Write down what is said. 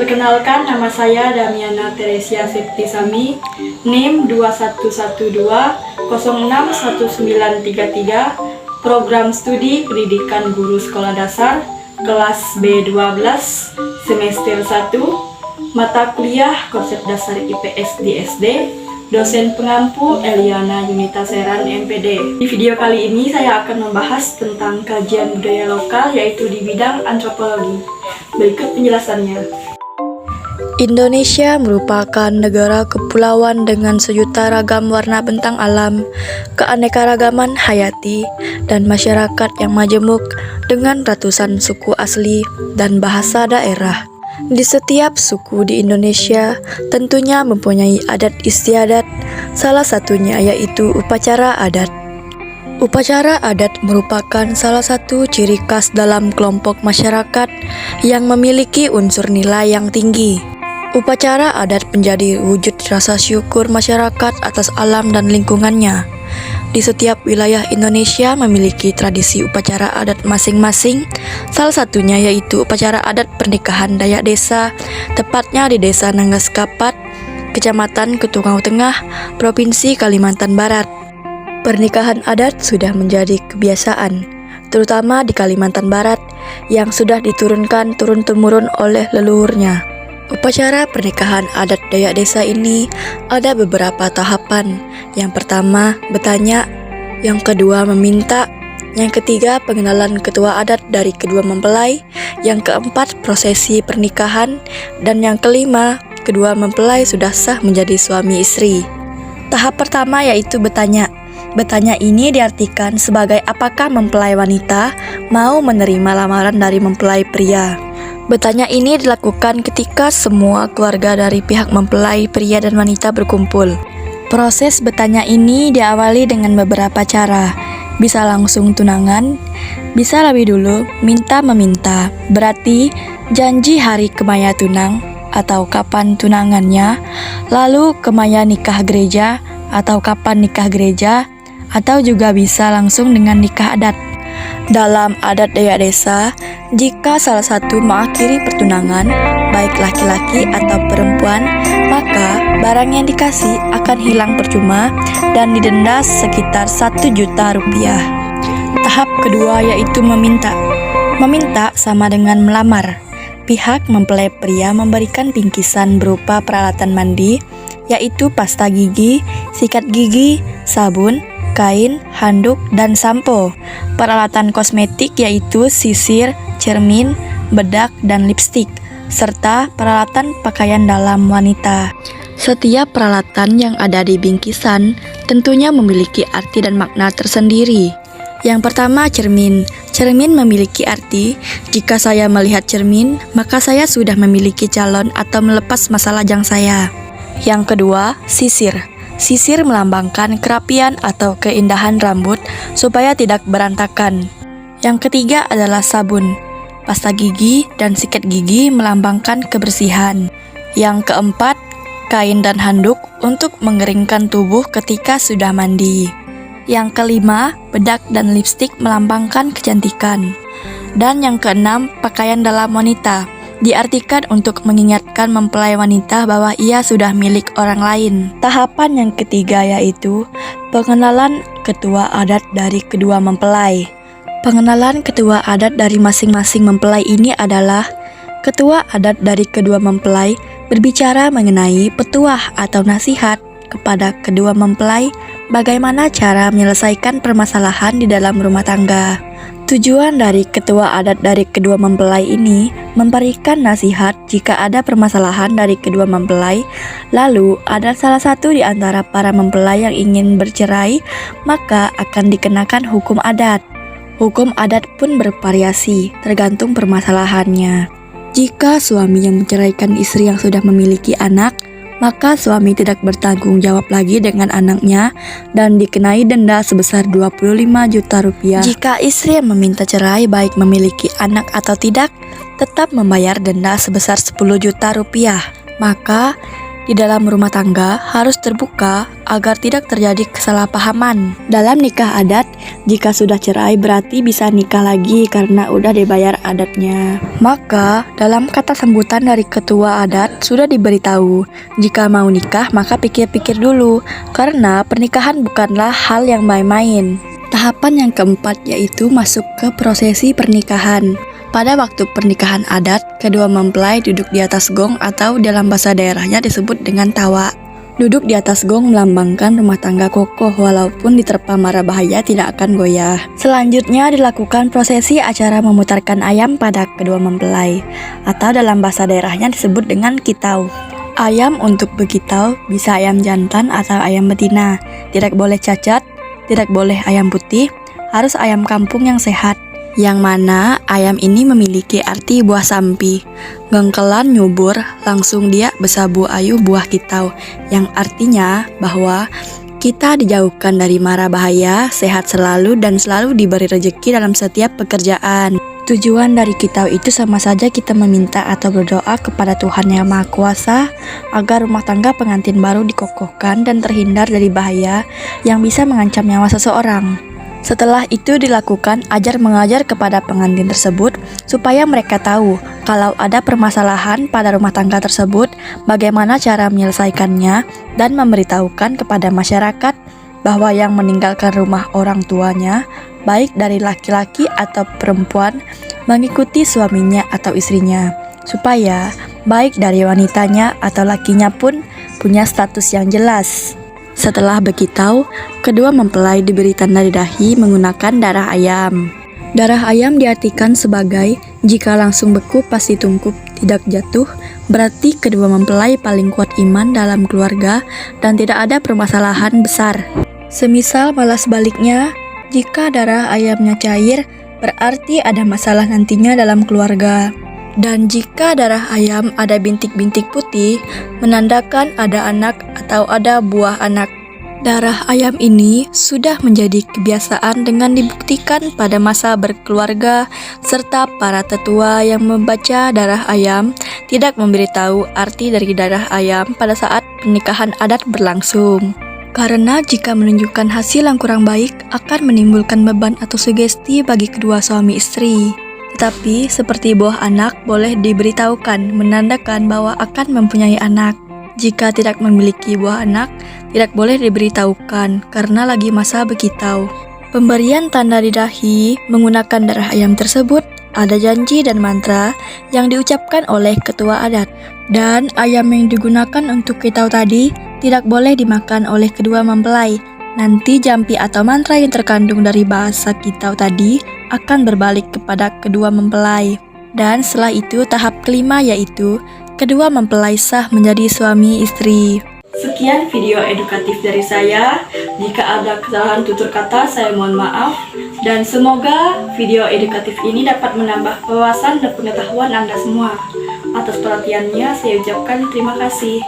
Perkenalkan, nama saya Damiana Teresia Septisami, NIM 2112061933, Program Studi Pendidikan Guru Sekolah Dasar, kelas B12, semester 1, mata kuliah Konsep Dasar IPS di SD, dosen pengampu Eliana Yunita Seran MPD. Di video kali ini saya akan membahas tentang kajian budaya lokal, yaitu di bidang antropologi. Berikut penjelasannya. Indonesia merupakan negara kepulauan dengan sejuta ragam warna bentang alam, keanekaragaman hayati, dan masyarakat yang majemuk dengan ratusan suku asli dan bahasa daerah. Di setiap suku di Indonesia tentunya mempunyai adat istiadat, salah satunya yaitu upacara adat. Upacara adat merupakan salah satu ciri khas dalam kelompok masyarakat yang memiliki unsur nilai yang tinggi. Upacara adat menjadi wujud rasa syukur masyarakat atas alam dan lingkungannya. Di setiap wilayah Indonesia memiliki tradisi upacara adat masing-masing, salah satunya yaitu upacara adat pernikahan Dayak Desa, tepatnya di Desa Nanggaskapat, Kecamatan Ketungau Tengah, Provinsi Kalimantan Barat. Pernikahan adat sudah menjadi kebiasaan, terutama di Kalimantan Barat, yang sudah diturunkan turun-temurun oleh leluhurnya. Upacara pernikahan adat Dayak Desa ini ada beberapa tahapan. Yang pertama, bertanya. Yang kedua, meminta. Yang ketiga, pengenalan ketua adat dari kedua mempelai. Yang keempat, prosesi pernikahan. Dan yang kelima, kedua mempelai sudah sah menjadi suami istri. Tahap pertama yaitu bertanya. Bertanya ini diartikan sebagai apakah mempelai wanita mau menerima lamaran dari mempelai pria. Bertanya ini dilakukan ketika semua keluarga dari pihak mempelai pria dan wanita berkumpul. Proses bertanya ini diawali dengan beberapa cara. Bisa langsung tunangan, bisa lebih dulu minta-meminta, berarti janji hari kemaya tunang atau kapan tunangannya, lalu kemaya nikah gereja atau kapan nikah gereja, atau juga bisa langsung dengan nikah adat. Dalam adat Dayak Desa, jika salah satu mengakhiri pertunangan, baik laki-laki atau perempuan, maka barang yang dikasih akan hilang percuma dan didenda sekitar 1 juta rupiah. Tahap kedua yaitu meminta. Meminta sama dengan melamar. Pihak mempelai pria memberikan bingkisan berupa peralatan mandi, yaitu pasta gigi, sikat gigi, sabun, kain, handuk, dan sampo. Peralatan kosmetik yaitu sisir, cermin, bedak, dan lipstik, serta peralatan pakaian dalam wanita. Setiap peralatan yang ada di bingkisan tentunya memiliki arti dan makna tersendiri. Yang pertama, cermin. Cermin memiliki arti, jika saya melihat cermin, maka saya sudah memiliki calon atau melepas masa lajang saya. Yang kedua, sisir. Sisir melambangkan kerapian atau keindahan rambut supaya tidak berantakan. Yang ketiga adalah sabun. Pasta gigi dan sikat gigi melambangkan kebersihan. Yang keempat, kain dan handuk untuk mengeringkan tubuh ketika sudah mandi. Yang kelima, bedak dan lipstik melambangkan kecantikan. Dan yang keenam, pakaian dalam wanita. Diartikan untuk mengingatkan mempelai wanita bahwa ia sudah milik orang lain. Tahapan yang ketiga yaitu pengenalan ketua adat dari kedua mempelai. Pengenalan ketua adat dari masing-masing mempelai ini adalah ketua adat dari kedua mempelai berbicara mengenai petuah atau nasihat kepada kedua mempelai bagaimana cara menyelesaikan permasalahan di dalam rumah tangga. Tujuan dari ketua adat dari kedua mempelai ini memberikan nasihat jika ada permasalahan dari kedua mempelai, lalu ada salah satu di antara para mempelai yang ingin bercerai, maka akan dikenakan hukum adat. Hukum adat pun bervariasi tergantung permasalahannya. Jika suami yang menceraikan istri yang sudah memiliki anak, maka suami tidak bertanggung jawab lagi dengan anaknya dan dikenai denda sebesar 25 juta rupiah. Jika istri yang meminta cerai baik memiliki anak atau tidak, tetap membayar denda sebesar 10 juta rupiah. Maka di dalam rumah tangga harus terbuka agar tidak terjadi kesalahpahaman. Dalam nikah adat, jika sudah cerai berarti bisa nikah lagi karena udah dibayar adatnya. Maka, dalam kata sambutan dari ketua adat sudah diberitahu, jika mau nikah maka pikir-pikir dulu, karena pernikahan bukanlah hal yang main-main. Tahapan yang keempat yaitu masuk ke prosesi pernikahan. Pada waktu pernikahan adat, kedua mempelai duduk di atas gong atau dalam bahasa daerahnya disebut dengan tawa. Duduk di atas gong melambangkan rumah tangga kokoh walaupun diterpa mara bahaya tidak akan goyah. Selanjutnya dilakukan prosesi acara memutarkan ayam pada kedua mempelai atau dalam bahasa daerahnya disebut dengan kitau. Ayam untuk bekitau bisa ayam jantan atau ayam betina. Tidak boleh cacat, tidak boleh ayam putih, harus ayam kampung yang sehat. Yang mana ayam ini memiliki arti buah sampi. Gengkelan nyubur, langsung dia besabu ayu buah kitau, yang artinya bahwa kita dijauhkan dari mara bahaya, sehat selalu dan selalu diberi rezeki dalam setiap pekerjaan. Tujuan dari kitau itu sama saja kita meminta atau berdoa kepada Tuhan Yang Maha Kuasa agar rumah tangga pengantin baru dikokohkan dan terhindar dari bahaya yang bisa mengancam nyawa seseorang. Setelah itu dilakukan ajar mengajar kepada pengantin tersebut supaya mereka tahu kalau ada permasalahan pada rumah tangga tersebut, bagaimana cara menyelesaikannya, dan memberitahukan kepada masyarakat bahwa yang meninggalkan rumah orang tuanya, baik dari laki-laki atau perempuan, mengikuti suaminya atau istrinya, supaya baik dari wanitanya atau lakinya pun punya status yang jelas. Setelah bekitau, kedua mempelai diberi tanda di dahi menggunakan darah ayam. Darah ayam diartikan sebagai jika langsung beku pas ditungkup tidak jatuh, berarti kedua mempelai paling kuat iman dalam keluarga dan tidak ada permasalahan besar. Semisal malah sebaliknya, jika darah ayamnya cair, berarti ada masalah nantinya dalam keluarga. Dan jika darah ayam ada bintik-bintik putih, menandakan ada anak atau ada buah anak. Darah ayam ini sudah menjadi kebiasaan dengan dibuktikan pada masa berkeluarga, serta para tetua yang membaca darah ayam tidak memberitahu arti dari darah ayam pada saat pernikahan adat berlangsung. Karena jika menunjukkan hasil yang kurang baik akan menimbulkan beban atau sugesti bagi kedua suami istri. Tetapi seperti buah anak boleh diberitahukan menandakan bahwa akan mempunyai anak. Jika tidak memiliki buah anak, tidak boleh diberitahukan karena lagi masa bekitau. Pemberian tanda di dahi menggunakan darah ayam tersebut ada janji dan mantra yang diucapkan oleh ketua adat. Dan ayam yang digunakan untuk kitau tadi tidak boleh dimakan oleh kedua mempelai. Nanti jampi atau mantra yang terkandung dari bahasa kitau tadi akan berbalik kepada kedua mempelai. Dan setelah itu tahap kelima yaitu kedua mempelai sah menjadi suami istri. Sekian video edukatif dari saya. Jika ada kesalahan tutur kata, saya mohon maaf. Dan semoga video edukatif ini dapat menambah wawasan dan pengetahuan Anda semua. Atas perhatiannya, saya ucapkan terima kasih.